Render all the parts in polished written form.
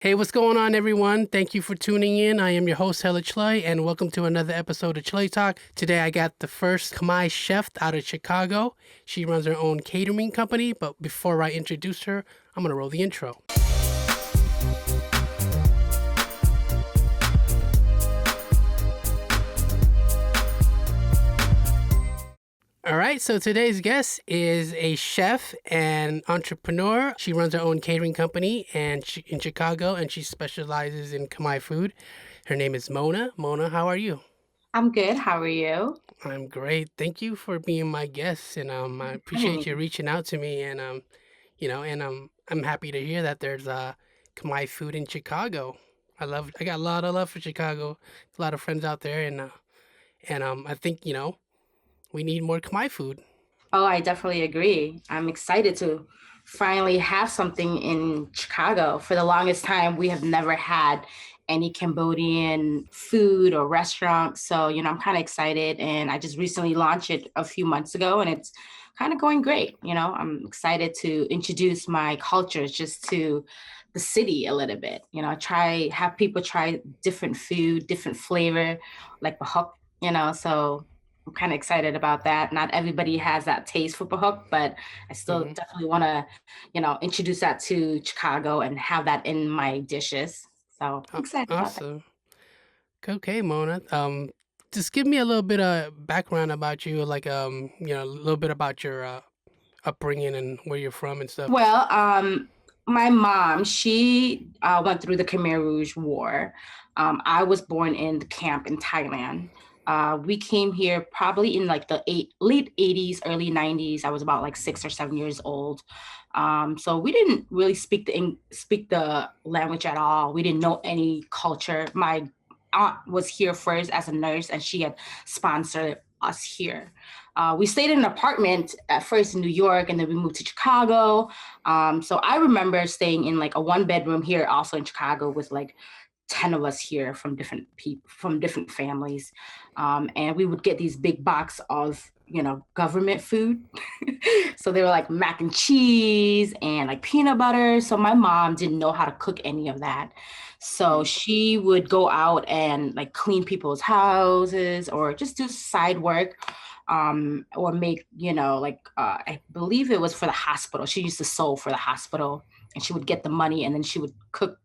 Hey, what's going on, everyone? Thank you for tuning in. I am your host, Chluy, and welcome to another episode of Chluy Talk. Today, I got the first Khmer chef out of Chicago. She runs her own catering company, but before I introduce her, I'm going to roll the intro. All right, so today's guest is a chef and entrepreneur. She runs her own catering company in Chicago, and she specializes in Khmer food. Her name is Mona. Mona, how are you? I'm good. How are you? I'm great. Thank you for being my guest, and I appreciate you Fine. reaching out to me. And I'm happy to hear that there's Khmer food in Chicago. I got a lot of love for Chicago. A lot of friends out there, and I think we need more Khmer food. Oh, I definitely agree. I'm excited to finally have something in Chicago. For the longest time, we have never had any Cambodian food or restaurant. So, I'm kind of excited. And I just recently launched it a few months ago and it's kind of going great. I'm excited to introduce my culture just to the city a little bit. Have people try different food, different flavor, like bahok, so I'm kind of excited about that. Not everybody has that taste for bahuk, but I still Hmm. definitely want to, introduce that to Chicago and have that in my dishes. So I'm excited about that. Awesome. Okay, Mona. Just give me a little bit of background about you, like a little bit about your upbringing and where you're from and stuff. Well, my mom, she went through the Khmer Rouge War. I was born in the camp in Thailand. We came here probably in like the late 80s, early 90s. I was about like 6 or 7 years old. So we didn't really speak the language at all. We didn't know any culture. My aunt was here first as a nurse, and she had sponsored us here. We stayed in an apartment at first in New York, and then we moved to Chicago. So I remember staying in like a one bedroom here, also in Chicago, with like 10 of us here from different people, from different families. And we would get these big box of, government food. So they were like mac and cheese and like peanut butter. So my mom didn't know how to cook any of that. So Mm. she would go out and like clean people's houses or just do side work, or make, I believe it was for the hospital. She used to sew for the hospital, and she would get the money and then she would cook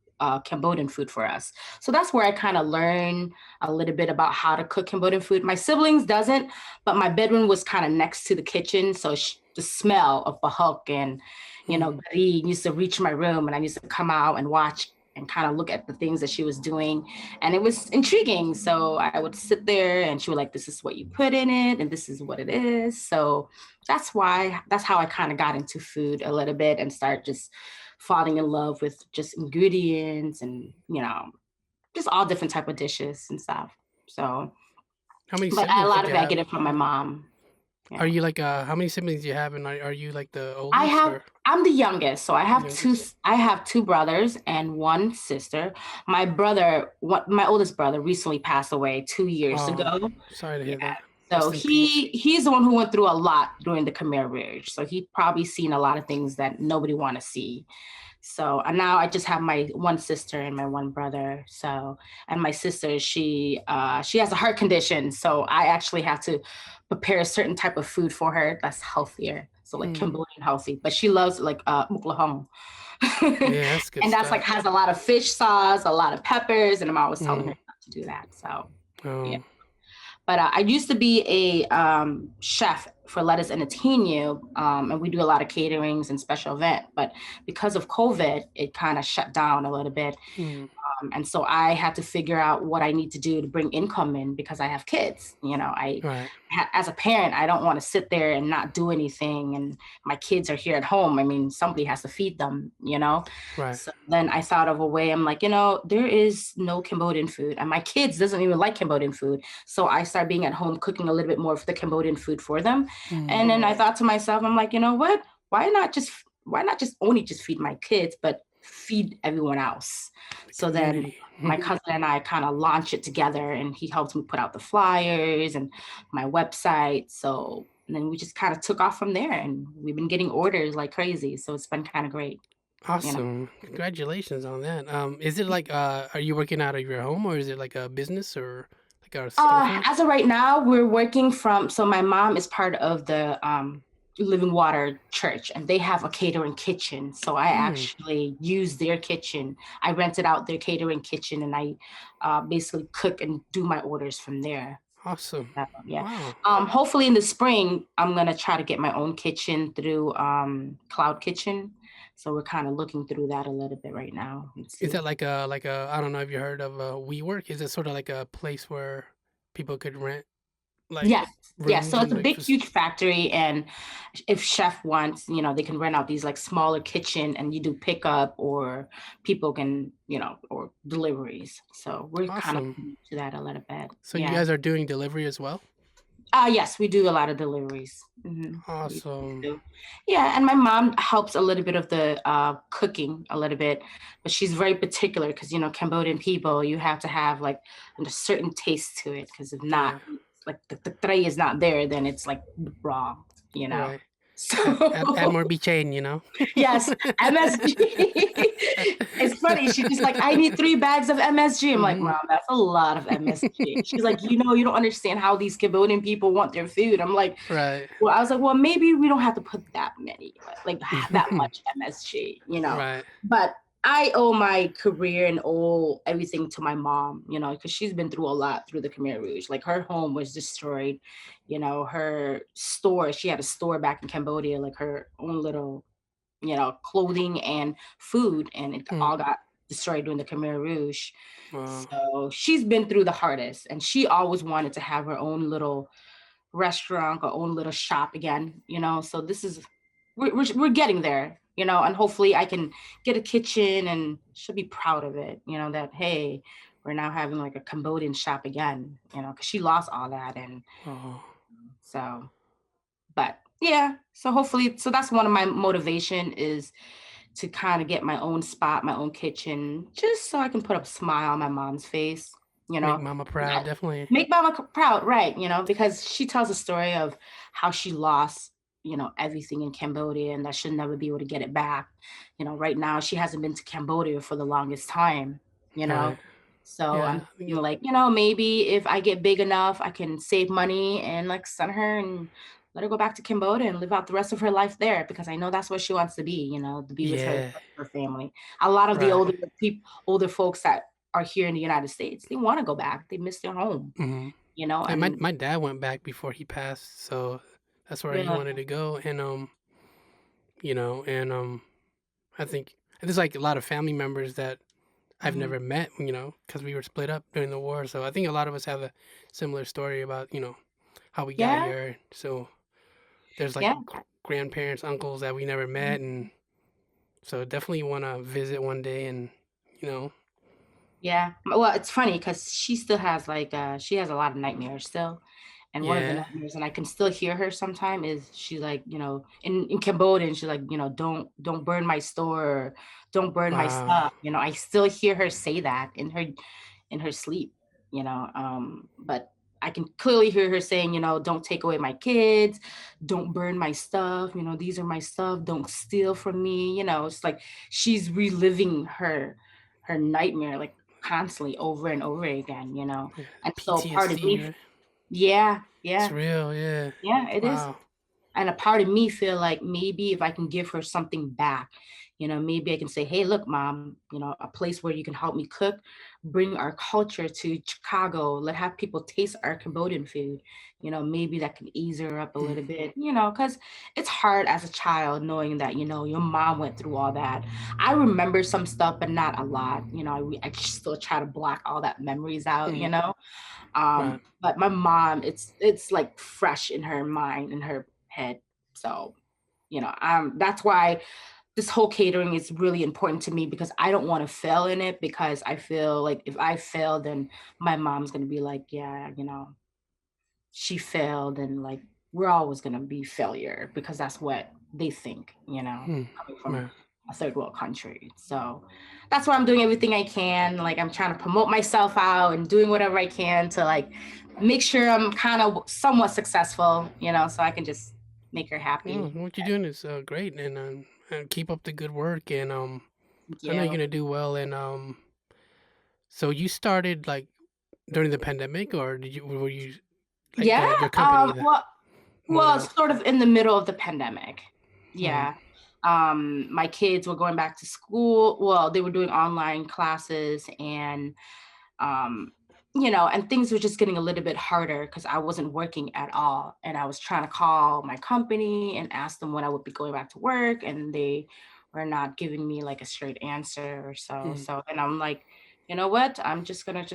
Cambodian food for us. So that's where I kind of learned a little bit about how to cook Cambodian food. My siblings doesn't, but my bedroom was kind of next to the kitchen. So the smell of bahuk and, Mm. gari used to reach my room, and I used to come out and watch and kind of look at the things that she was doing. And it was intriguing. So I would sit there and she would like, this is what you put in it and this is what it is. So that's how I kind of got into food a little bit and start just falling in love with just ingredients and, just all different type of dishes and stuff. So, How many but a siblings lot did you of it I have? get it from my mom. Are Yeah. you like how many siblings do you have, and are you like the I oldest have or I'm the youngest, so youngest? I have two brothers and one sister. My oldest brother recently passed away 2 years Oh, ago. sorry to Yeah. hear that. So Rest in peace. he's the one who went through a lot during the Khmer Rouge. So he probably seen a lot of things that nobody want to see. So and now I just have my one sister and my one brother. So and my sister, she has a heart condition. So I actually have to prepare a certain type of food for her that's healthier. So like Mm. Cambodian healthy. But she loves like muklahong. Yeah, that's good And that's like stuff. has a lot of fish sauce, a lot of peppers, and I'm always telling her Mm. not to do that. So yeah. Um, But I used to be a chef for Lettuce Entertainment, and we do a lot of caterings and special event. But because of COVID, it kind of shut down a little bit. mm. And so I had to figure out what I need to do to bring income in because I have kids. Right. As a parent, I don't want to sit there and not do anything. And my kids are here at home. I mean, somebody has to feed them. Right. So then I thought of a way. I'm like, there is no Cambodian food, and my kids doesn't even like Cambodian food. So I started being at home cooking a little bit more of the Cambodian food for them. And Mm. then I thought to myself, I'm like, you know what? Why not just only just feed my kids, but feed everyone else? The So then community. my cousin and I kind of launched it together, and he helped me put out the flyers and my website. And then we just kind of took off from there, and we've been getting orders like crazy. So it's been kind of great. you know. Awesome. Congratulations on that. Is it like are you working out of your home or is it like a business or like a storefront? As of right now, we're working from, so my mom is part of the Living Water Church, and they have a catering kitchen. So I Hmm. actually use their kitchen. I rented out their catering kitchen, and I basically cook and do my orders from there. Awesome. Yeah. Wow. Hopefully in the spring, I'm gonna try to get my own kitchen through Cloud Kitchen. So we're kind of looking through that a little bit right now and Is that see. like a I don't know if you heard of WeWork? Is it sort of like a place where people could rent like Yes, yes. rooms So it's and a like big, huge factory, and if chef wants, they can rent out these like smaller kitchen, and you do pickup, or people can, or deliveries. So we're kind of awesome. to that a little bit. So you Yeah. guys are doing delivery as well? Yes, we do a lot of deliveries. We Awesome. do. Yeah, and my mom helps a little bit of the cooking a little bit, but she's very particular because Cambodian people, you have to have like a certain taste to it, because if not, Yeah. like the tray is not there, then it's like raw, you know. Right. Add So more chain, you know? yes, MSG. It's funny. She's just like, I need 3 bags of MSG. I'm like, Hmm. Mom, that's a lot of MSG. She's like, you don't understand how these Cambodian people want their food. I'm like, Right. well, I was like, well, maybe we don't have to put that many, like that much MSG. Right. But I owe my career and owe everything to my mom, because she's been through a lot through the Khmer Rouge. Like her home was destroyed, her store, she had a store back in Cambodia, like her own little, clothing and food, and it Mm. all got destroyed during the Khmer Rouge. Wow. So she's been through the hardest, and she always wanted to have her own little restaurant or own little shop again, so this is we're getting there, and hopefully I can get a kitchen, and she'll be proud of it, that hey, we're now having like a Cambodian shop again, because she lost all that. And Oh. so, but yeah, so hopefully, so that's one of my motivation, is to kind of get my own spot, my own kitchen, just so I can put a smile on my mom's face, you Make know. mama proud, definitely. Make mama proud, right? Because she tells a story of how she lost, everything in Cambodia, and that she'll never be able to get it back. Right now she hasn't been to Cambodia for the longest time, you know. Right. So I'm Yeah. thinking like, maybe if I get big enough, I can save money and like send her and let her go back to Cambodia and live out the rest of her life there, because I know that's where she wants to be, to be with Yeah. her family. A lot of the Right. older folks that are here in the United States, they want to go back. They miss their home, Hmm. And my and my dad went back before he passed, so that's where he yeah, wanted to go. And and I think there's like a lot of family members that I've mhm, never met, because we were split up during the war. So I think a lot of us have a similar story about, how we got yeah, here. So there's like yeah. grandparents, uncles that we never met. And so definitely want to visit one day and, you know, Yeah. Well, it's funny because she still has like she has a lot of nightmares still. And one of the yeah. nightmares, and I can still hear her sometime, is she's like, in Cambodian, she's like, don't burn my store, or don't burn my Wow. stuff. I still hear her say that in her sleep, but I can clearly hear her saying, don't take away my kids, don't burn my stuff, these are my stuff, don't steal from me. It's like she's reliving her nightmare like constantly over and over again, Yeah. and so part of PTSD, me, right? yeah, It's yeah, real. Yeah. yeah, it is. Wow. And a part of me feel like maybe if I can give her something back, maybe I can say, hey, look, mom, a place where you can help me cook, bring our culture to Chicago, let have people taste our Cambodian food, maybe that can ease her up a Mm. little bit, because it's hard as a child knowing that, your mom went through all that. I remember some stuff, but not a lot. I still try to block all that memories out, Mm. Right. but my mom, it's like fresh in her mind, in her head. So, that's why this whole catering is really important to me, because I don't want to fail in it, because I feel like if I fail, then my mom's going to be like, yeah, she failed, and like we're always going to be failure, because that's what they think, Mm. coming from Right. a third world country. So that's why I'm doing everything I can. Like I'm trying to promote myself out and doing whatever I can to like make sure I'm kind of somewhat successful, so I can just make her Well, happy. what you're doing is great, and And keep up the good work, and Thank I know you're you. gonna do well. And so you started like during the pandemic, or were you like Yeah. your company more Well, than? sort of in the middle of the pandemic. Mm, Yeah. My kids were going back to school. Well, they were doing online classes, and um, and things were just getting a little bit harder because I wasn't working at all. And I was trying to call my company and ask them when I would be going back to work, and they were not giving me like a straight answer or so. mm, So, and I'm like, you know what? I'm just gonna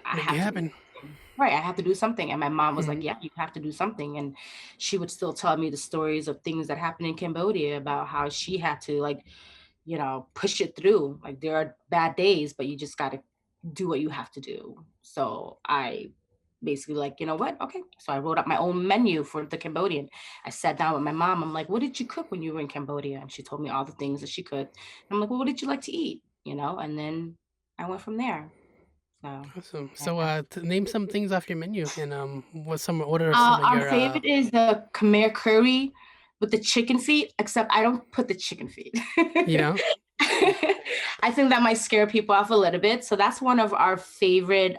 I make it have to do happen. something. Right, I have to do something. And my mom was Mm, like, yeah, you have to do something. And she would still tell me the stories of things that happened in Cambodia about how she had to like, push it through. Like there are bad days, but you just gotta do what you have to do. So I basically like, you know what? Okay. So I wrote up my own menu for the Cambodian. I sat down with my mom. I'm like, what did you cook when you were in Cambodia? And she told me all the things that she could. I'm like, well, what did you like to eat? And then I went from there. So awesome. So yeah. name some things off your menu, and what are some of Our your favorite is the Khmer curry with the chicken feet, except I don't put the chicken feet. you know? I think that might scare people off a little bit. So that's one of our favorite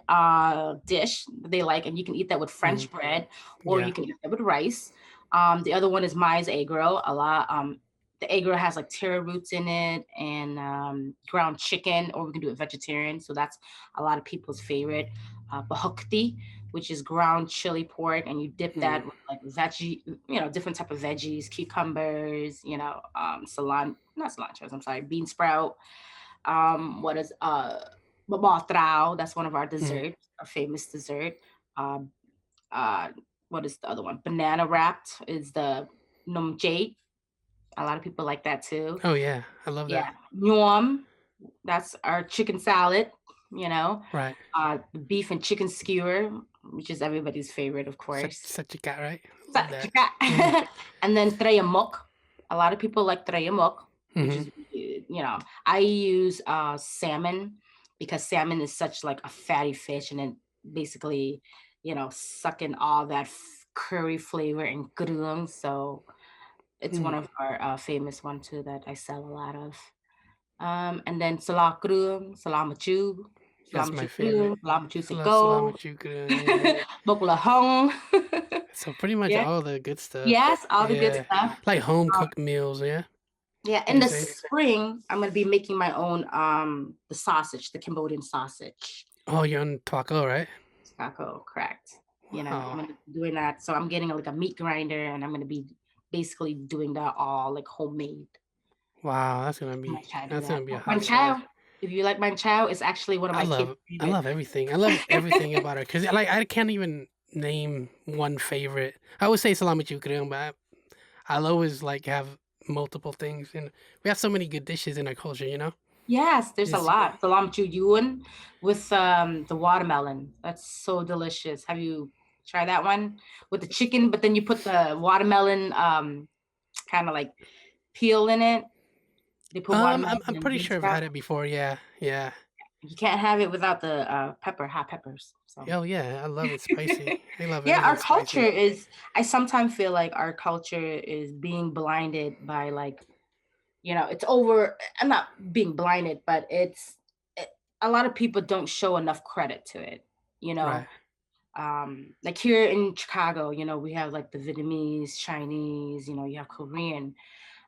dish that they like, and you can eat that with Mm, French bread, or you yeah. can eat that with rice. The other one is Mai's egg roll. The egg roll has like taro roots in it and ground chicken, or we can do it vegetarian. So that's a lot of people's favorite. Bahukti, which is ground chili pork, and you dip Mm, that with like veggie, different type of veggies, cucumbers, not cilantros, I'm sorry, bean sprout. What is Mamotrao? That's one of our mm. desserts, our famous dessert. Um, uh, what is the other one? Banana wrapped is the num jade. A lot of people like that too. Oh yeah, I love that. Yeah, nyom. That's our chicken salad. You know, Right. the beef and chicken skewer, which is everybody's favorite, of course. Such a cat, right? I love that. Mm, Sa- and then trayamok. A lot of people like trayamok, which mm-hmm. is, I use salmon because salmon is such like a fatty fish, and it basically, sucking all that curry flavor and grung. So it's one Mm. of our famous one too that I sell a lot of. And then salak grung, salamachu, That's my salamachu favorite. grung, salamachu Salama siko, chukrang, yeah. bokla hong. So pretty much Yeah. all the good stuff. Yes, all the good Yeah. stuff. Like home Um, cooked meals, yeah? yeah, Would in you the say? spring, I'm gonna be making my own the sausage, the Cambodian sausage. Oh, you're on taco, right? Taco, correct. I'm Wow. gonna be doing that. So I'm getting like a meat grinder, and I'm gonna be basically doing that all like homemade. Wow, I'm gonna try to do that's that. gonna be a hot sauce. Manchow. If you like manchow, it's actually one of my kids' I favorite. love everything. I love everything about it because like I can't even name one favorite. I would say salami chukrang, but I'll always like have multiple things, and we have so many good dishes in our culture, you know. Yes, there's a Just lot. Salam yuen with the watermelon. That's so delicious. Have you tried that one with the chicken? But then you put the watermelon kind of like peel in it. They put watermelon I'm and pretty bean sure I've sprout. had it before. Yeah, yeah. You can't have it without the hot peppers. So Oh yeah, I love it spicy. I love yeah, everything our culture spicy. is. I sometimes feel like our culture is being blinded by like it's over. I'm not being blinded, but it, a lot of people don't show enough credit to it. You know, Right. like here in Chicago, we have like the Vietnamese, Chinese. You have Korean,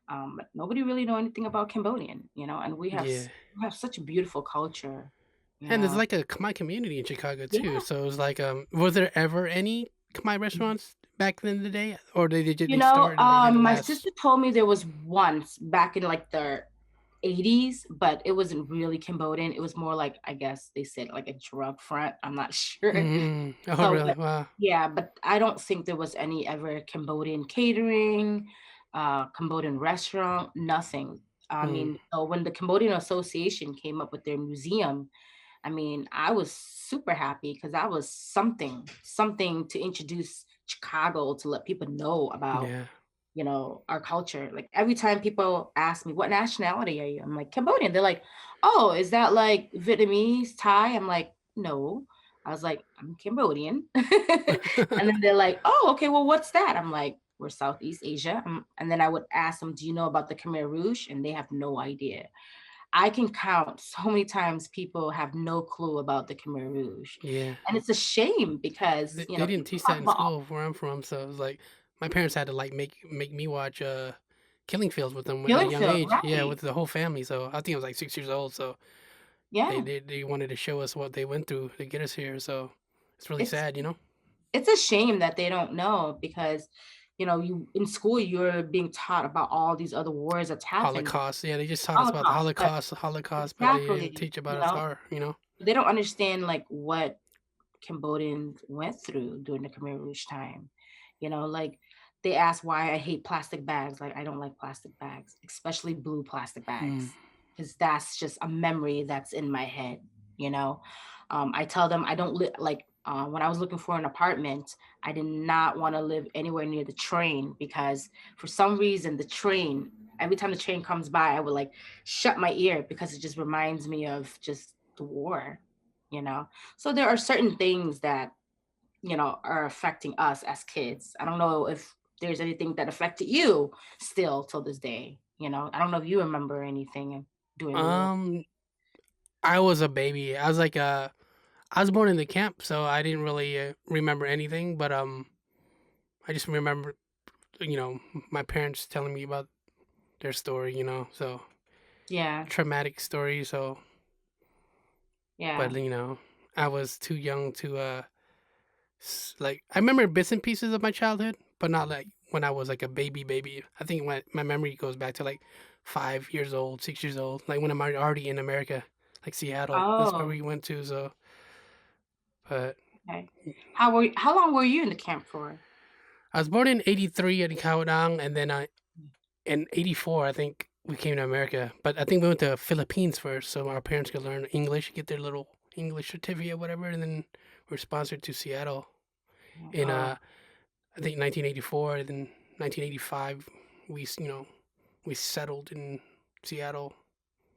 but nobody really know anything about Cambodian. And Yeah. we have such a beautiful culture. You And there's know, like a Khmer community in Chicago too. yeah. So it's like, was there ever any Khmer restaurants back in the day, or they started and they didn't My last? sister told me there was once back in like the 80s, but it wasn't really Cambodian. It was more like, I guess they said like a drug front. I'm not sure. Mm. Oh So, really? but Wow. yeah, but I don't think there was any ever Cambodian catering, Cambodian restaurant, nothing. I Mm. mean, so when the Cambodian Association came up with their museum, I mean, I was super happy because that was something to introduce Chicago to let people know about Yeah. our culture. Like every time people ask me, what nationality are you? I'm like, Cambodian. They're like, oh, is that like Vietnamese, Thai? I'm like, no. I was like, I'm Cambodian. And then they're like, oh, okay, well, what's that? I'm like, we're Southeast Asia. And then I would ask them, do you know about the Khmer Rouge? And they have no idea. I can count so many times people have no clue about the Khmer Rouge. Yeah. And it's a shame because, They didn't people teach that talk in about school where I'm from, so it was like my parents had to like make me watch Killing Fields with them at a killing young field, age. Yeah, right? with the whole family. So I think I was like 6 years old. So they, Yeah. they they wanted to show us what they went through to get us here. So it's really It's sad, you know. it's a shame that they don't know because, you in school you're being taught about all these other wars that's happened, Holocaust. Yeah, they just taught us about the Holocaust, but Holocaust, but they didn't exactly, teach about our, you know. they don't understand like what Cambodians went through during the Khmer Rouge time. Like they ask why I hate plastic bags. Like I don't like plastic bags, especially blue plastic Mm. bags, because that's just a memory that's in my head. You know, I tell them I don't like when I was looking for an apartment, I did not want to live anywhere near the train because for some reason the train. Every time the train comes by, I would like shut my ear because it just reminds me of just the war. You know, so there are certain things that, are affecting us as kids. I don't know if there's anything that affected you still till this day. I don't know if you remember anything during the war. Um, I was a baby. I was like I was born in the camp, so I didn't really remember anything. But I just remember, you know, my parents telling me about their story. You know, so Yeah, traumatic story. So, but yeah. I was too young to like I remember bits and pieces of my childhood, but not like when I was like a baby. I think my memory goes back to like 5 years old, 6 years old, like when I'm already in America, like Seattle. That's where Oh, we went to. So, but okay. How long were you in the camp for? I was born in '83 in Kaodang, and then in '84 I think we came to America. But I think we went to Philippines first, so our parents could learn English, get their little English certificate, whatever, and then we were sponsored to Seattle in Oh, I think 1984. Then 1985 we settled in Seattle.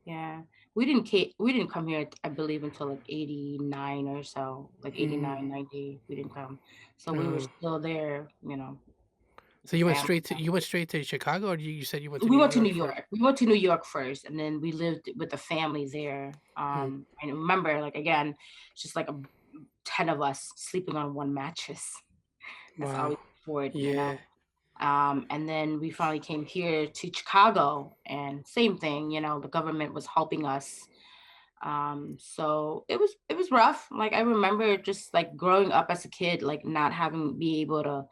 yeah. We didn't come here, I believe, until like 89 or so, like Mm. 89, 90. We didn't come. So we were Uh, still there, with so the family. you went straight to Chicago, or you said you went to We New went to New York first? York. We went to New York first, and then we lived with the family there. Hmm. And remember, like again, it's just like 10 of us sleeping on one mattress. That's all we Wow. could afford. Yeah. And then we finally came here to Chicago, and same thing. The government was helping us. So it was rough. Like I remember just like growing up as a kid, like not having be able to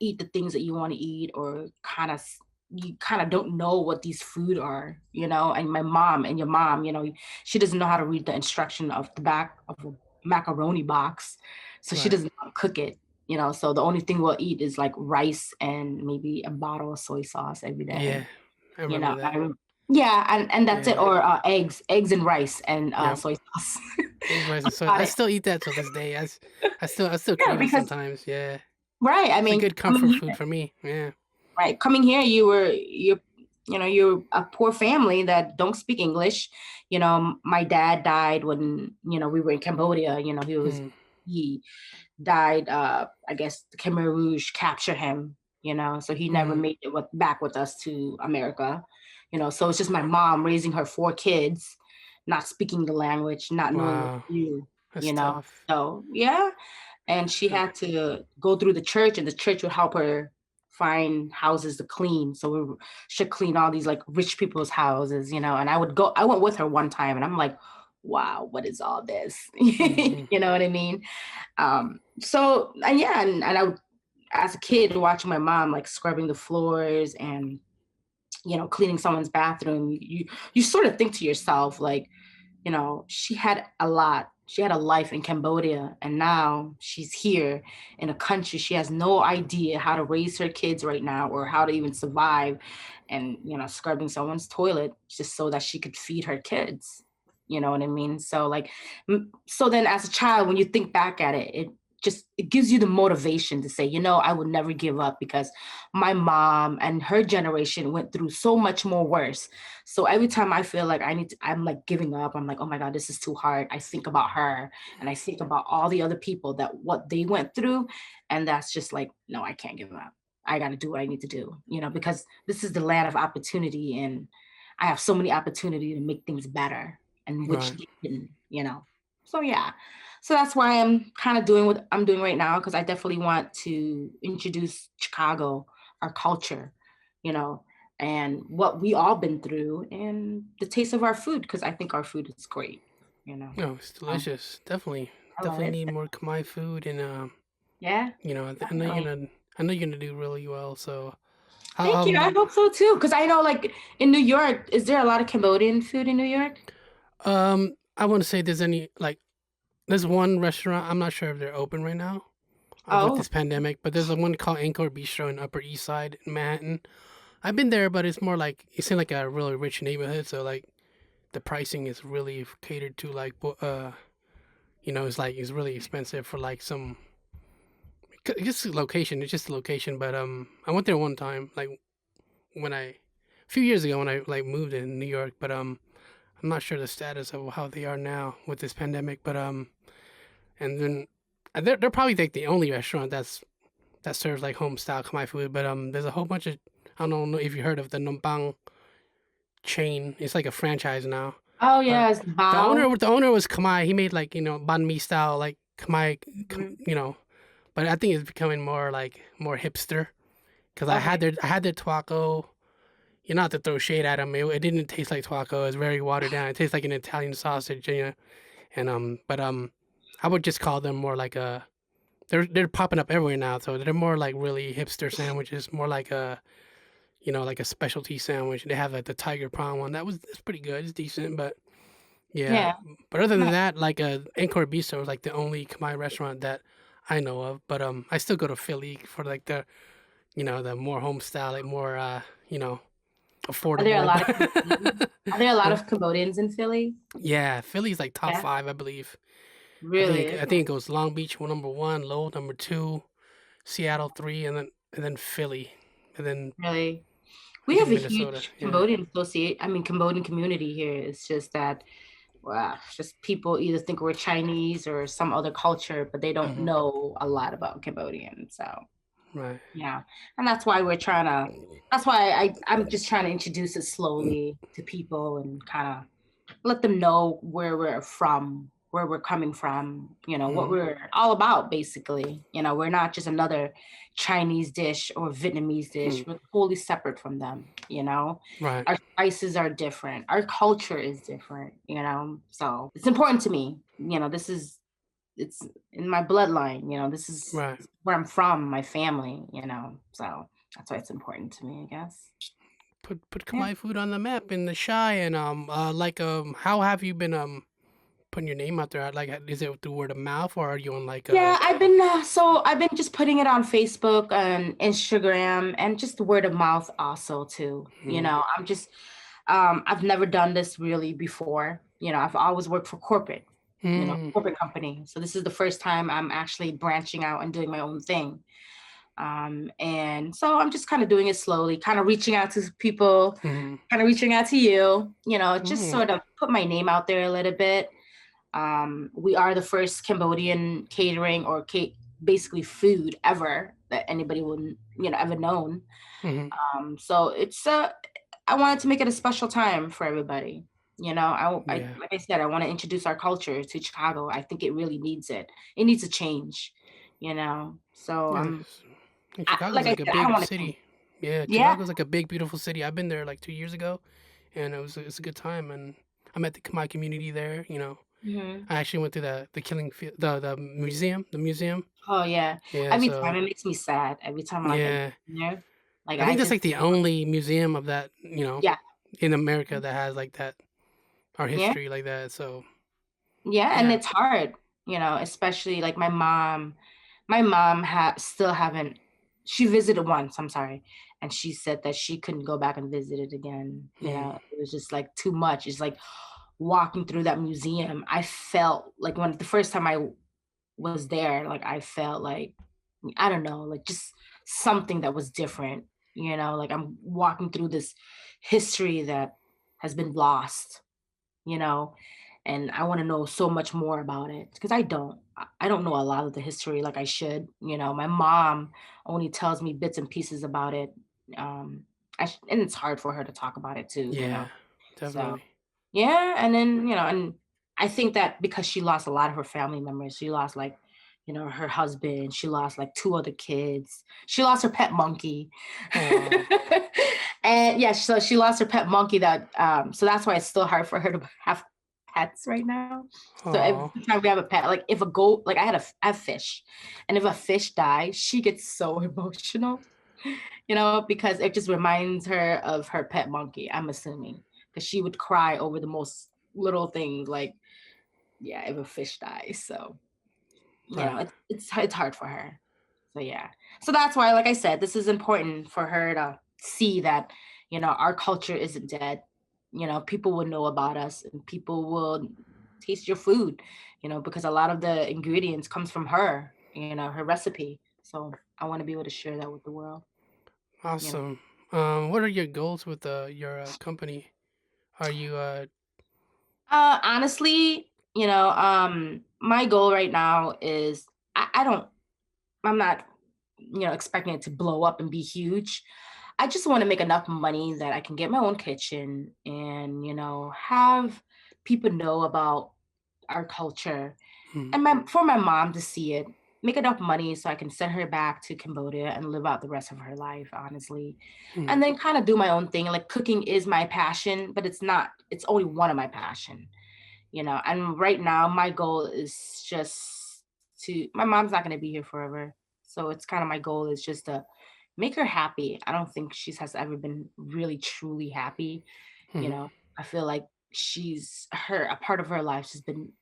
eat the things that you want to eat, or you kind of don't know what these food are. And my mom and your mom, she doesn't know how to read the instruction of the back of a macaroni box. So she Right. doesn't know how to cook it. So the only thing we'll eat is like rice and maybe a bottle of soy sauce every day. Yeah. I You remember know, that. yeah, and that's it. Yeah. Or eggs and rice and Yep. soy sauce. Eggs, rice, and That's soy. about I it. still eat that till this day. I still Yeah, crave it because sometimes. Yeah. right. I It's a mean, good comfort food for me. Yeah. right, coming here, you're a poor family that don't speak English. My dad died when we were in Cambodia. Mm. He died. I guess the Khmer Rouge captured him. So he never Mm. made it back with us to America. So it's just my mom raising her four kids, not speaking the language, not knowing what Wow. to do. That's You know, tough. so yeah, and she had to go through the church, and the church would help her find houses to clean. So she'd clean all these like rich people's houses. And I went with her one time, and I'm like, wow, what is all this? Hmm. You know what I mean? So, and yeah, and I would, as a kid, watching my mom like scrubbing the floors and cleaning someone's bathroom, you sort of think to yourself like, she had a lot. She had a life in Cambodia, and now she's here in a country. She has no idea how to raise her kids right now, or how to even survive, and scrubbing someone's toilet just so that she could feed her kids. You know what I mean? So like, so then as a child, when you think back at it, it gives you the motivation to say, I would never give up because my mom and her generation went through so much more worse. So every time I feel like I'm like giving up, I'm like, oh my God, this is too hard. I think about her, and I think about all the other people that what they went through. And that's just like, no, I can't give up. I got to do what I need to do, because this is the land of opportunity, and I have so many opportunity to make things better, and which Right. they didn't. So yeah, so that's why I'm kind of doing what I'm doing right now, because I definitely want to introduce Chicago, our culture, you know, and what we all been through, and the taste of our food, because I think our food is great, you know. No, it's Um, delicious. Definitely, I love definitely it. need more Khmer food, and Yeah, I know definitely. I know you're gonna do really well. So, how Thank you. I hope so too. Because I know, like in New York, is there a lot of Cambodian food in New York? I want to say there's any like there's one restaurant. I'm not sure if they're open right now with Oh, this pandemic, but there's a one called Anchor Bistro in Upper East Side in Manhattan. I've been there, but it's more like it's in like a really rich neighborhood, so like the pricing is really catered to like it's like it's really expensive for like some just the location. It's just the location, but I went there one time like when I a few years ago when I like moved in New York, but I'm not sure the status of how they are now with this pandemic, but and then they're probably like the only restaurant that serves like home style Khmer food, but there's a whole bunch of I don't know if you heard of the Numpang chain. It's like a franchise now. oh But yes, bao. the owner was Khmer. He made like banh mi style like Khmer, Mhm. But I think it's becoming more like more hipster because Okay. I had their taco. You not to throw shade at them. It didn't taste like taco. It's very watered down. It tastes like an Italian sausage. And but I would just call them more like a. They're popping up everywhere now, so they're more like really hipster sandwiches, more like a like a specialty sandwich. They have like the tiger prawn one. It's pretty good. It's decent, but yeah. Yeah. But other than Nice. that, like Angkor Bistro is like the only Khmer restaurant that I know of. But I still go to Philly for like the the more home style, like more Are there a affordable. lot of Cambodians? But Are there a lot huh? of Cambodians in Philly? Yeah, Philly's like top Yeah. five, I believe. Really? I Okay. think it goes Long Beach number one, Lowell number two, Seattle three, and then Philly, and then Really? I We have think a Minnesota. huge Yeah. Cambodian community here. It's just that, wow, just people either think we're Chinese or some other culture, but they don't Hmm. know a lot about Cambodian. So Right. yeah, and that's why that's why I'm just trying to introduce it slowly to people and kind of let them know where we're from, where we're coming from, what Hmm. we're all about, basically. We're not just another Chinese dish or Vietnamese dish. We're totally separate from them. Right. Our spices are different. Our culture is different. So it's important to me. It's in my bloodline. This is Right. where I'm from, my family. So that's why it's important to me, I guess. Put Yeah. Khmer food on the map in the shy and like how have you been putting your name out there? Like is it through word of mouth or are you on like Yeah, I've been just putting it on Facebook and Instagram and just word of mouth also too. mm, I've never done this really before. I've always worked for mm, corporate company. So this is the first time I'm actually branching out and doing my own thing. And so I'm just kind of doing it slowly, kind of reaching out to people, mm, kind of reaching out to you, just mm, sort of put my name out there a little bit. We are the first Cambodian catering or basically food ever that anybody would ever known. mm, So I wanted to make it a special time for everybody. I yeah. like I said, I want to introduce our culture to Chicago. I think it really needs it. It needs a change. So Yes. And like Chicago's I like a said, I don't big want to change. city. Yeah, Yeah. Chicago's like a big beautiful city. I've been there like 2 years ago and it's a good time and I met the Khmer community there. Mhm. I actually went to the killing field, the museum. Oh yeah. Yeah, Every time so it makes me sad. Every time like I go yeah. in there, like I I think that's just like the only museum of that, yeah. in America that has like that our Yeah. history like that. So, Yeah, and yeah. it's hard, especially like my mom. My mom still haven't. She visited once. I'm sorry, and she said that she couldn't go back and visit it again. Mm, It was just like too much. It's like walking through that museum. I felt like when the first time I was there, like I felt like I don't know, like just something that was different. Like I'm walking through this history that has been lost. You know, and I want to know so much more about it because I don't know a lot of the history like I should. My mom only tells me bits and pieces about it. And it's hard for her to talk about it too. Yeah, So definitely. yeah, and then and I think that because she lost a lot of her family members, she lost like her husband, she lost like two other kids, she lost her pet monkey. Oh wow. And yeah, so she lost her pet monkey that so that's why it's still hard for her to have pets right now. So every Oh time we have a pet, like if a goat, like I have fish, and if a fish dies, she gets so emotional, because it just reminds her of her pet monkey, I'm assuming, because she would cry over the most little things, like yeah, if a fish dies. So right. it's hard for her. So yeah. So that's why, like I said, this is important for her to see that, our culture isn't dead. People will know about us and people will taste your food, because a lot of the ingredients comes from her, her recipe. So I want to be able to share that with the world. You know. Awesome. What are your goals with your company? Are you Honestly, my goal right now is I don't I'm not, expecting it to blow up and be huge. I just want to make enough money that I can get my own kitchen and, have people know about our culture hmm, and for my mom to see it, make enough money so I can send her back to Cambodia and live out the rest of her life, honestly. hmm, And then kind of do my own thing. Like cooking is my passion, but it's only one of my passion. And right now my goal is just to my mom's not going to be here forever, so it's kind of my goal is just to make her happy. I don't think she has ever been really truly happy. you hmm, know I feel like she's her a part of her life has been,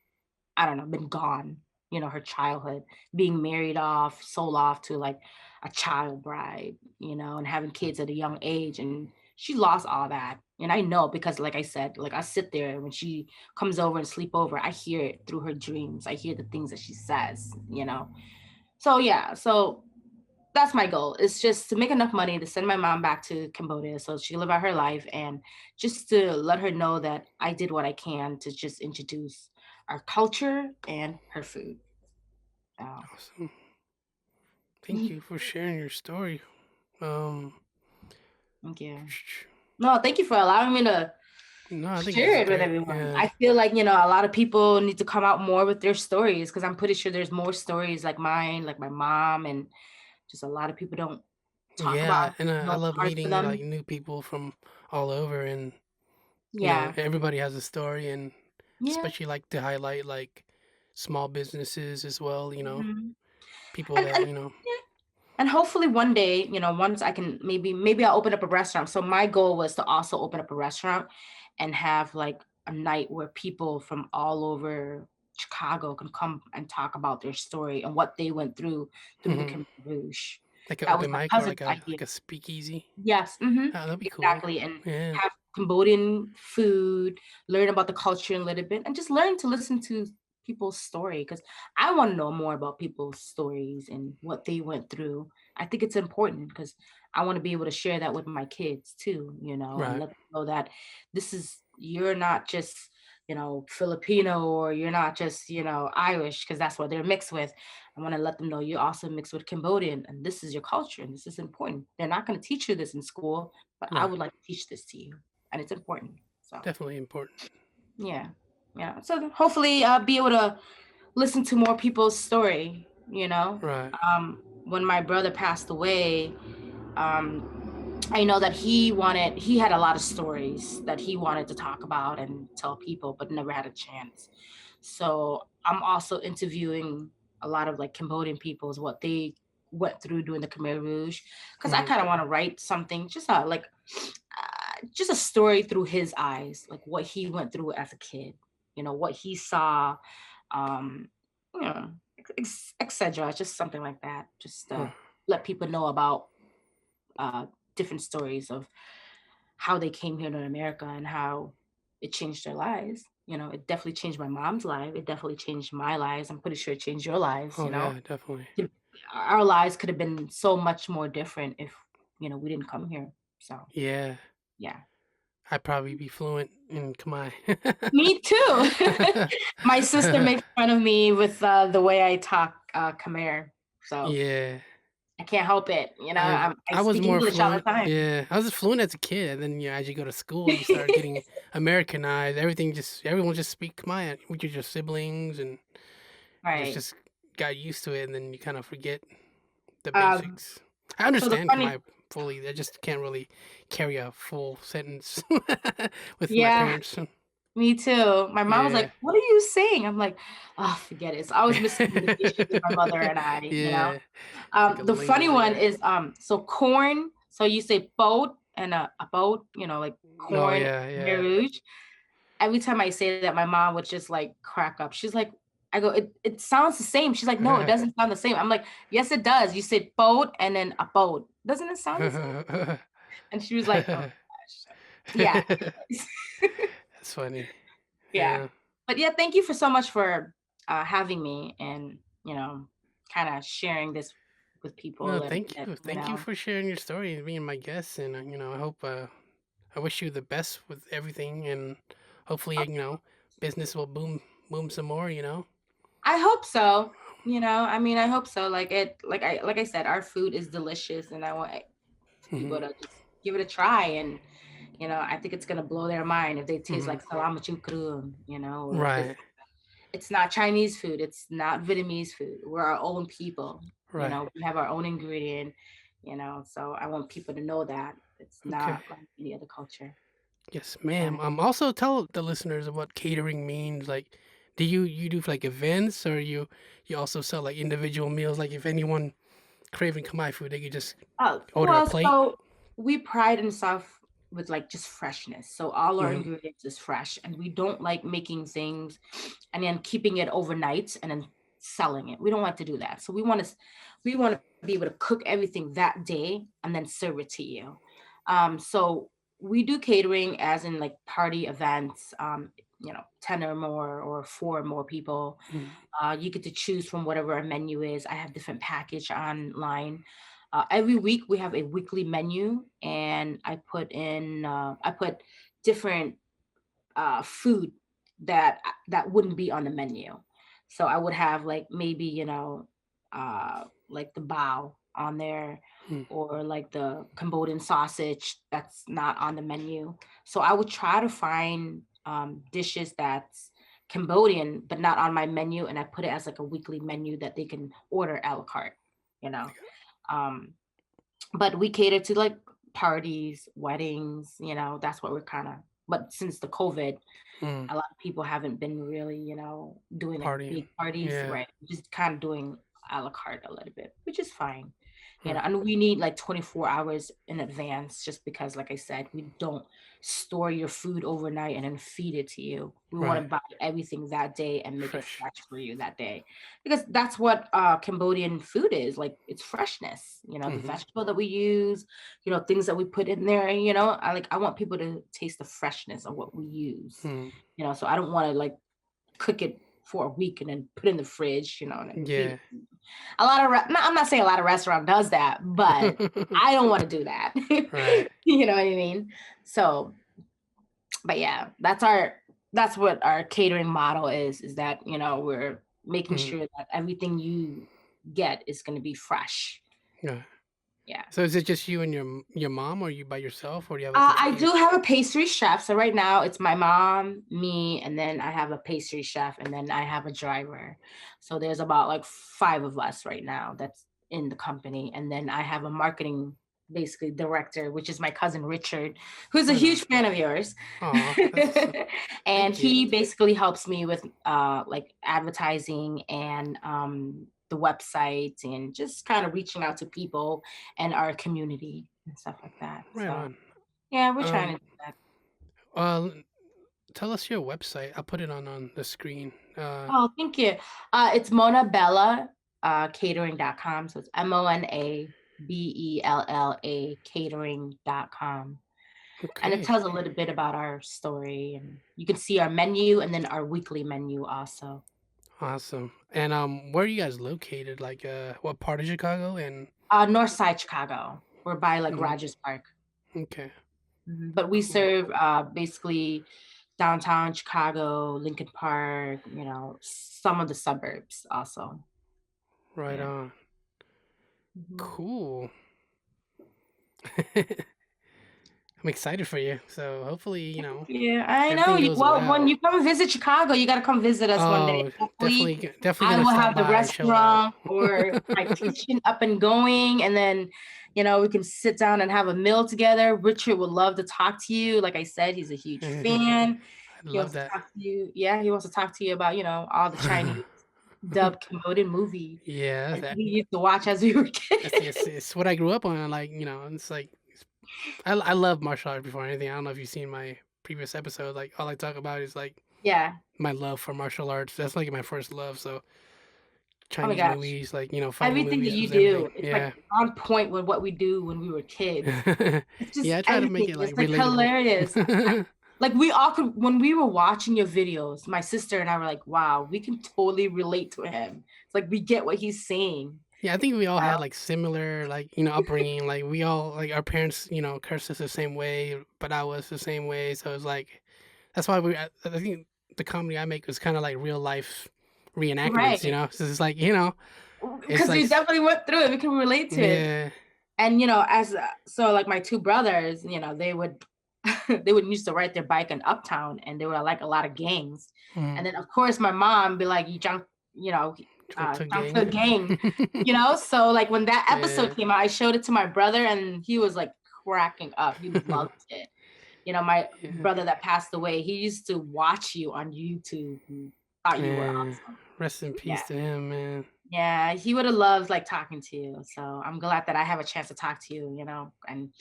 I don't know, been gone. Her childhood, being married off, sold off to like a child bride, and having kids at a young age. And she lost all that. And I know because, like I said, like I sit there when she comes over and sleep over, I hear it through her dreams. I hear the things that she says. So, yeah. So that's my goal. It's just to make enough money to send my mom back to Cambodia so she can live out her life and just to let her know that I did what I can to just introduce our culture and her food. Oh, awesome. Thank you for sharing your story. Um, thank you. No, thank you for allowing me to no, I think it's share it with great. everyone. Yeah, I feel like, a lot of people need to come out more with their stories because I'm pretty sure there's more stories like mine, like my mom, and just a lot of people don't talk about, yeah, and I love hard for meeting like them. new people from all over, and Yeah. everybody has a story, and Yeah. especially like to highlight like small businesses as well. Mhm. People And that yeah. And hopefully one day, once I can maybe I'll open up a restaurant. So my goal was to also open up a restaurant and have like a night where people from all over Chicago can come and talk about their story and what they went through the mhm, Khmer Rouge. like an That was open my mic or cousin's like a idea. speakeasy. Yes, Oh, that'd be cool. exactly, and Yeah, have Cambodian food, learn about the culture a little bit, and just learn to listen to people's story because I wanna know more about people's stories and what they went through. I think it's important because I wanna be able to share that with my kids too, and right. let them know that you're not just, Filipino or you're not just, Irish because that's what they're mixed with. I want to let them know you're also mixed with Cambodian and this is your culture and this is important. They're not going to teach you this in school, but I Right. would like to teach this to you and it's important. So, Definitely important. yeah. Yeah. So hopefully be able to listen to more people's story, Right. when my brother passed away, I know that he had a lot of stories that he wanted to talk about and tell people, but never had a chance. So I'm also interviewing a lot of like Cambodian peoples, what they went through during the Khmer Rouge, because I Mhm. kind of want to write something, just a story through his eyes, like what he went through as a kid, what he saw, um, you know, etc. Just something like that, just Right. to let people know about uh, different stories of how they came here to America and how it changed their lives. It definitely changed my mom's life. It definitely changed my lives. I'm pretty sure it changed your lives. Oh yeah, definitely. Our lives could have been so much more different if we didn't come here. So Yeah. yeah. I'd probably be fluent in Khmer. Me too. My sister makes fun of me with the way I talk Khmer, so Yeah. I can't help it. I I was speak more English all the fluent. time. Yeah, I was fluent as a kid, and then as you go to school, you start getting Americanized. Everyone just speak Khmer with your siblings, and Right. just got used to it, and then you kind of forget the Um, basics. I so the understand funny, Khmer fully. I just can't really carry a full sentence with my yeah, parents. me too. My mom was Yeah, like, "What are you saying?" I'm like, "Oh, forget it." It's always miscommunication with my mother and I. yeah, it's like a The funny lingo. one Yeah. is so corn. So you say boat and a boat. Like Oh corn, yeah, Khmer yeah. Rouge. Every time I say that, my mom would just like crack up. She's like, I go, it sounds the same. She's like, no, it doesn't sound the same. I'm like, yes, it does. You said boat and then a boat. Doesn't it sound the same? And she was like, oh gosh. Yeah. Anyways. That's funny. Yeah. Yeah. But yeah, thank you for so much for having me and, kind of sharing this with people a No, little thank bit, you. Thank you for sharing your story and being my guest. And I hope I wish you the best with everything, and hopefully, business will boom some more. I hope so. I mean, I hope so. Like I said, our food is delicious, and I want Hmm. people to just give it a try. And I think it's gonna blow their mind if they taste Hmm. like salam chukrum. If Right. it's not Chinese food, it's not Vietnamese food. We're our own people. Right. We have our own ingredient. So I want people to know that it's Okay. not like any other culture. Yes, Yeah. ma'am. Also tell the listeners of what catering means. Like, do you do like events, or you also sell like individual meals? Like, if anyone craving Khmer food, they could just Oh, order a well, plate. so we pride ourselves with like just freshness. So all our Hmm. ingredients is fresh, and we don't like making things and then keeping it overnight and then selling it. We don't like to do that. So we want to be able to cook everything that day and then serve it to you. So we do catering as in like party events, 10 or more or 4 or more people. You get to choose from whatever our menu is. I have different package online. Every week we have a weekly menu, and I put different food that wouldn't be on the menu. So I would have like maybe like the bao on there, Hmm. or like the Cambodian sausage that's not on the menu. So I would try to find dishes that's Cambodian but not on my menu, and I put it as like a weekly menu that they can order a la carte. You know, um, but we cater to like parties, weddings. That's what we're kind of. But since the COVID, Hmm. a lot of people haven't been really, doing like Partying. big parties, Yeah. right? Just kind of doing a la carte a little bit, which is fine. Right. And we need like 24 hours in advance, just because, like I said, we don't store your food overnight and then feed it to you. We want Right. to buy everything that day and make it Fresh. fresh for you that day, because that's what Cambodian food is like. It's freshness. The Hmm. vegetable that we use, things that we put in there. I want people to taste the freshness of what we use. Hmm. So I don't want to like cook it for a week and then put it in the fridge, and then feed Yeah. it. A lot of I'm not saying a lot of restaurant does that, but I don't want to do that. Right. You know what I mean? So, but yeah, that's what our catering model is that, we're making Hmm. sure that everything you get is going to be fresh. Yeah. Yeah. So is it just you and your mom, or you by yourself, or do you have like a I team? do have a pastry chef. So right now it's my mom, me, and then I have a pastry chef, and then I have a driver. So there's about like 5 of us right now that's in the company. And then I have a marketing basically director, which is my cousin Richard, who's a Right on. huge fan of yours. Aw, that's And thank you. he basically helps me with like advertising and the website and just kind of reaching out to people and our community and stuff like that. Right So on. yeah, we're trying Um, to do that. uh, tell us your website. I'll put it on the screen. Oh, thank you. It's Monabella catering.com. So it's MONABELLA catering.com. And it Okay, tells a little bit about our story, and you can see our menu and then our weekly menu also. awesome. And where are you guys located? Like, what part of Chicago? And North side Chicago. We're by like mhm, Rogers Park. okay, But we Cool. serve basically downtown Chicago, Lincoln Park, some of the suburbs also. Right Yeah. on. Mhm. Cool. I'm excited for you. So hopefully, Yeah, I know. everything goes Well, when well. you come visit Chicago, you got to come visit us one day. Oh, Hopefully, definitely I gonna will stop have the by and show love. restaurant or my kitchen up and going, and then, we can sit down and have a meal together. Richard would love to talk to you. Like I said, he's a huge I'd fan. He love wants to that. talk to you. Yeah, he wants to talk to you about, all the Chinese dubbed Cambodian movie Yeah, and we used to watch as we were that's kids. it's what I grew up on. Like, it's like I love martial arts before anything. I don't know if you've seen my previous episode. Like, all I talk about is like Yeah. my love for martial arts. That's like my first love. So Oh my Chinese gosh. movies, like fighting Everything that movies you was everything. do, it's like Yeah, on point with what we do when we were kids. It's just yeah. I try to make everything. it like It's like relatable. hilarious. Like we all could when we were watching your videos, my sister and I were like, wow, we can totally relate to him. It's like we get what he's saying. Yeah, I think we all Wow. had like similar like upbringing. Like we all like our parents cursed us the same way, but I was the same way. So it's like that's why I think the comedy I make was kind of like real life reenactments. Right. So it's like it's Because like we definitely went through it. We can relate to it. yeah. And as so like my two brothers, they would they would used to ride their bike in Uptown and they were like a lot of gangs. Mm. And then of course my mom be like, you jump, Jump to jump to a gang. gang, So like when that Yeah. episode came out, I showed it to my brother and he was like cracking up. He loved it. My Yeah. brother that passed away, he used to watch you on YouTube and thought you were Man. awesome. Rest in Yeah. peace to him, man. Yeah, he would have loved like talking to you. So I'm glad that I have a chance to talk to you, and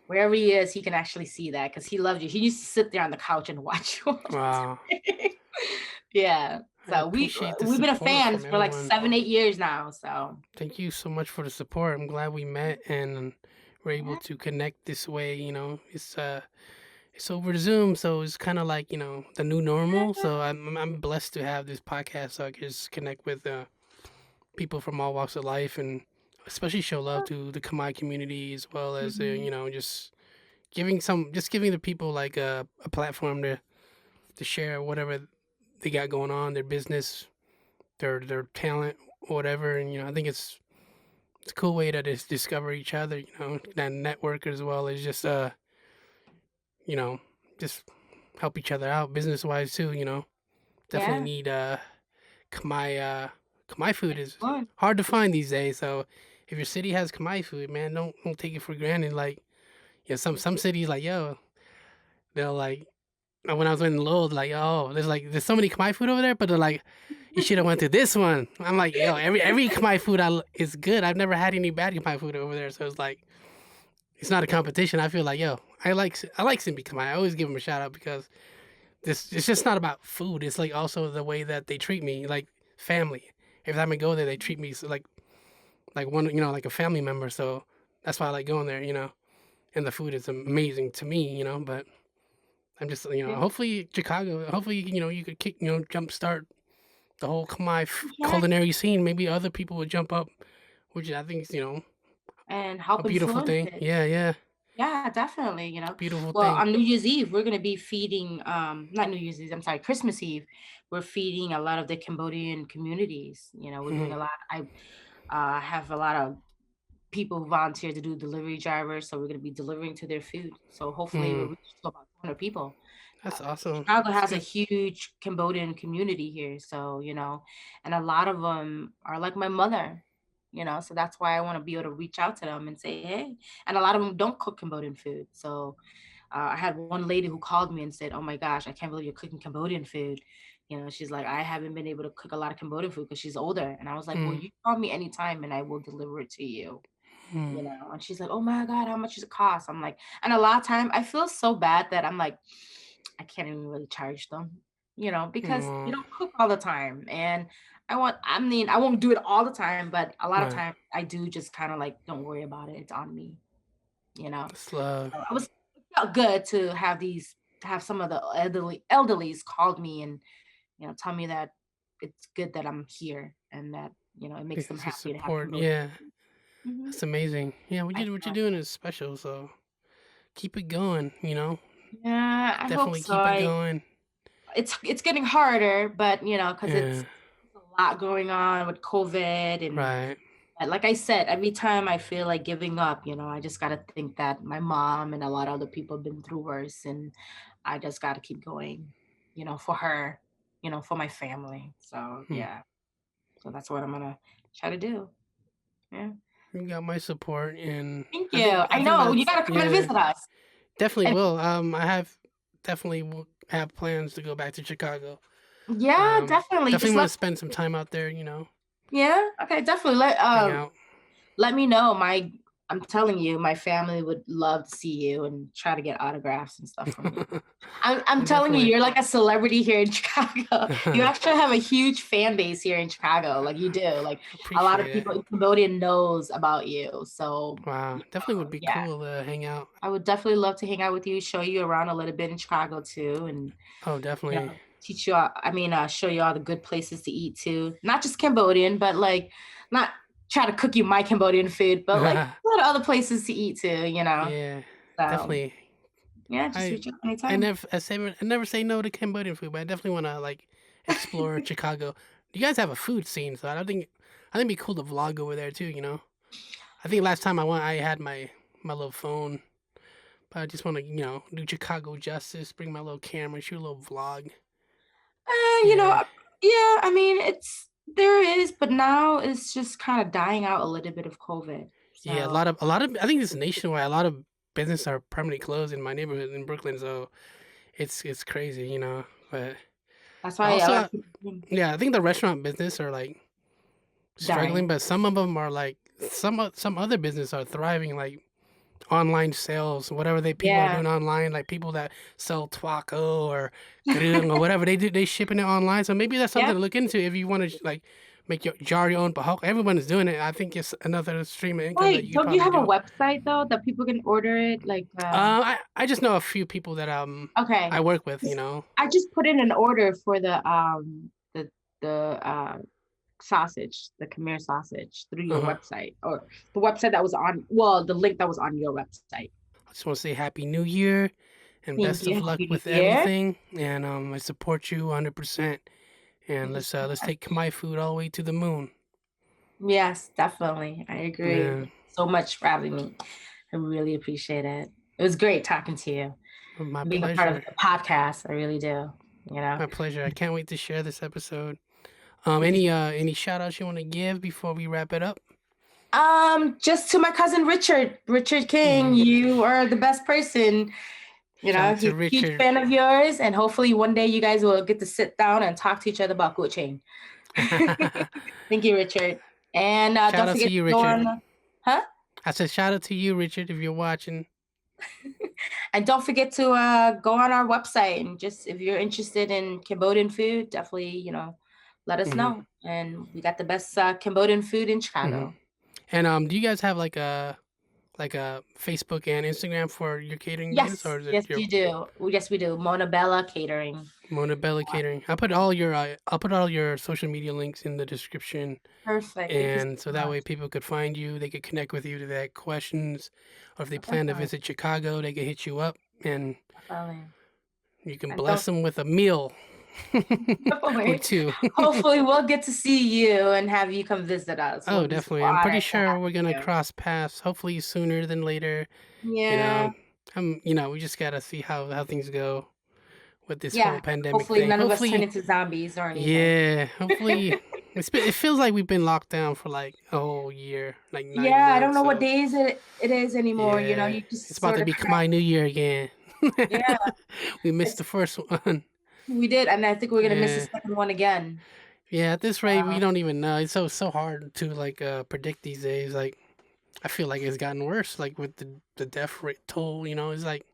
wherever he is, he can actually see that because he loved you. He used to sit there on the couch and watch you all Wow. the time. Yeah. I So appreciate the we've been a support fans from for like everyone. 7, 8 years now. So Thank you so much for the support. I'm glad we met and we're able yeah. to connect this way. It's over Zoom, so it's kind of like the new normal. So I'm blessed to have this podcast, so I can just connect with people from all walks of life, and especially show love to the Khmer community as well as Mhm. just giving the people like a platform to share whatever they got going on, their business, their talent, whatever. And I think it's a cool way to just discover each other. That network as well as just you know just help each other out business wise too. Definitely Yeah. need Khmer Khmer food It's is fun. hard to find these days. So if your city has Khmer food, man, don't take it for granted. Like some cities like they'll like when I was in Lowell, like, oh, there's so many Khmer food over there, but they're like, you should have went to this one. I'm like, every Khmer food is good. I've never had any bad Khmer food over there, so it's like it's not a competition. I feel like I like Simbi Khmer. I always give them a shout out because this it's just not about food. It's like also the way that they treat me, like family. Every time I go there, they treat me like one, like a family member. So that's why I like going there. And the food is amazing to me. But I'm just, Yeah. hopefully Chicago, hopefully, you could jumpstart the whole Khmer Yeah. culinary scene. Maybe other people would jump up, which I think is, And a help beautiful influence thing. it. Yeah, yeah, Yeah, definitely. beautiful Well, thing. on New Year's Eve, we're gonna be feeding not New Year's Eve, I'm sorry, Christmas Eve. We're feeding a lot of the Cambodian communities. We're doing Mhm. a lot. I have a lot of people who volunteer to do delivery drivers, so we're gonna be delivering to their food. So hopefully we'll Mm, reach to about 200 people. that's awesome. Chicago That's has a good. huge Cambodian community here, so and a lot of them are like my mother. So that's why I want to be able to reach out to them and say, hey. And a lot of them don't cook Cambodian food. So I had one lady who called me and said, oh my gosh, I can't believe you're cooking Cambodian food. She's like, I haven't been able to cook a lot of Cambodian food because she's older. And I was like, well, Mm, you call me anytime and I will deliver it to you. mm, And she's like, oh my God, how much does it cost? I'm like, and a lot of time I feel so bad that I'm like, I can't even really charge them, because you mm, don't cook all the time. And I won't do it all the time, but a lot of right. time I do just kind of like, don't worry about it. It's on me, you know. That's love. So it felt good to have some of the elderlies called me and, tell me that it's good that I'm here and that, it makes them It's a happy to have support. Cambodian Yeah, food. that's amazing. Yeah, I what you're felt doing is special. So keep it going. Yeah, I hope Definitely so. keep it going. It's getting harder, but because it's Yeah, a lot going on with COVID and right. like I said, every time I feel like giving up, I just gotta think that my mom and a lot of other people have been through worse, and I just gotta keep going, for her, for my family. So Hmm. yeah, so that's what I'm gonna try to do. Yeah. You got my support, and Thank I you. think I I think know you that's gotta come and yeah, visit us. definitely And will. I have definitely have plans to go back to Chicago. yeah, definitely. Definitely Just want to let spend some time out there. yeah, okay, definitely Hang out. let me know. I'm telling you, my family would love to see you and try to get autographs and stuff from you. I'm telling you, Definitely. you're like a celebrity here in Chicago. You actually have a huge fan base here in Chicago. Like you do. Like a lot of Appreciate it. people in Cambodia knows about you. So Wow, definitely would be yeah, cool to hang out. I would definitely love to hang out with you, show you around a little bit in Chicago too, and Oh, definitely. teach you all, show you all the good places to eat too. Not just Cambodian, but like not try to cook you my Cambodian food, but like a lot of other places to eat too. Yeah, So definitely. yeah, just I reach out I anytime. never I never say no to Cambodian food, but I definitely want to like explore Chicago. You guys have a food scene, so I think it'd be cool to vlog over there too. I think last time I went, I had my little phone, but I just want to do Chicago justice. Bring my little camera, shoot a little vlog. Uh, you know, Yeah, yeah, I mean, there is, but now it's just kind of dying out a little bit of COVID. yeah. So A lot of I think it's nationwide. A lot of businesses are permanently closed in my neighborhood in Brooklyn, so it's crazy. But that's why a lot also, of people yeah, I think the restaurant business are like struggling, dying. but some of them are like some other business are thriving, like online sales, whatever people are Yeah, doing online, like people that sell twaco or grung or whatever they do, they shipping it online. So maybe that's something yeah. to look into if you want to like make your jar your own pahok. Everyone is doing it. I think it's another stream of income that Wait, you could don't you probably have a do. website though that people can order it? Like, I just know a few people that okay, I work with. I just put in an order for the sausage, the Khmer sausage through your Uh-huh. website or the website that was well, the link that was on your website. I just want to say Happy New Year and Thank best of you. luck Happy New with Year. everything. And I support you 100%. And Thank you so let's much. take my food all the way to the moon. Yes, definitely. I agree. Yeah, Thank you so much for having me. I really appreciate it. It was great talking to you, my being a part of pleasure. the podcast. I really do. You know. My pleasure. I can't wait to share this episode. Thank you. Any shout outs you want to give before we wrap it up? Just to my cousin Richard, Richard King, Mm, you are the best person. shout out He's to a huge Richard. fan of yours, and hopefully one day you guys will get to sit down and talk to each other about coaching. Thank you, Richard. And Shout don't out to forget you, to go Richard. on, huh? I said shout out to you, Richard, if you're watching. And don't forget to go on our website and just if you're interested in Cambodian food, definitely let us Hmm. know. And we got the best Cambodian food in Hmm. Chicago. And do you guys have like a Facebook and Instagram for your catering business, Yes, or is it yes, your you do. Yes, we do. Mona Bella Catering. Mona Bella Catering? I'll put all your social media links in the description, Perfect. Thank you and so so that much. way people could find you. They could connect with you if they have questions, or if they plan to Definitely, visit Chicago, they can hit you up, and definitely. you can And don't bless them with a meal or definitely. two. Hopefully, we'll get to see you and have you come visit us. Oh, We'll be so definitely. I'm pretty honored to sure have we're gonna you. cross paths. Hopefully sooner than later. You Yeah, know, we just gotta see how things go with this whole yeah. pandemic Hopefully, thing. none of us turn Hopefully, into zombies or anything. yeah. Hopefully, it feels like we've been locked down for like a whole year, like nine Yeah, I don't months. know what So days it is anymore. yeah, You it's just about sort to of be kind of, my New Year again. yeah, We missed it's the first one. we did, and I think we're gonna miss the Yeah. second one again. Yeah, at this rate, we Uh, don't even know. It's so hard to like predict these days. Like I feel like it's gotten worse. Like with the death rate toll, it's like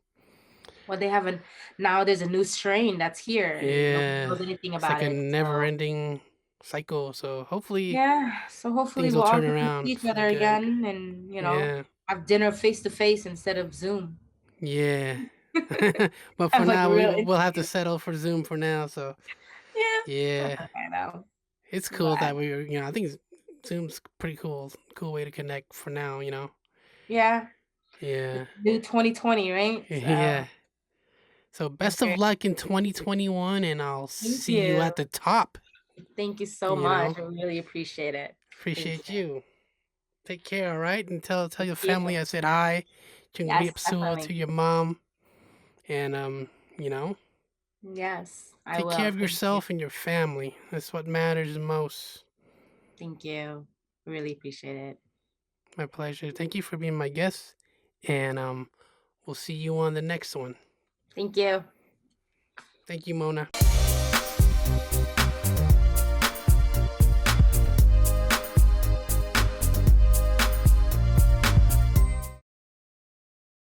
well, they haven't now. There's a new strain that's here, and nobody yeah, knows anything it's about like a it. So never-ending cycle. So hopefully yeah, so hopefully things we'll will all turn get to see around each for the other good. again, and Yeah, have dinner face to face instead of Zoom. yeah. But for Have like a now, real we'll have to interview. settle for Zoom for now. So Yeah, that's yeah, okay though. it's cool But that I think Zoom's pretty cool way to connect for now. yeah, Yeah. New 2020, right? Yeah. So I'm best of very luck in 2021, and I'll thank see you you. at the top. Thank you so You much. know, I really appreciate it. Thank appreciate you. you. Take care, all right? And tell Thank your you. family I said hi. Yes, To definitely. your mom, and you know, Yes, I take care will. of Thank you. yourself and your family. That's what matters the most. Thank you. Really appreciate it. My pleasure. Thank you for being my guest, and we'll see you on the next one. Thank you. Thank you, Mona.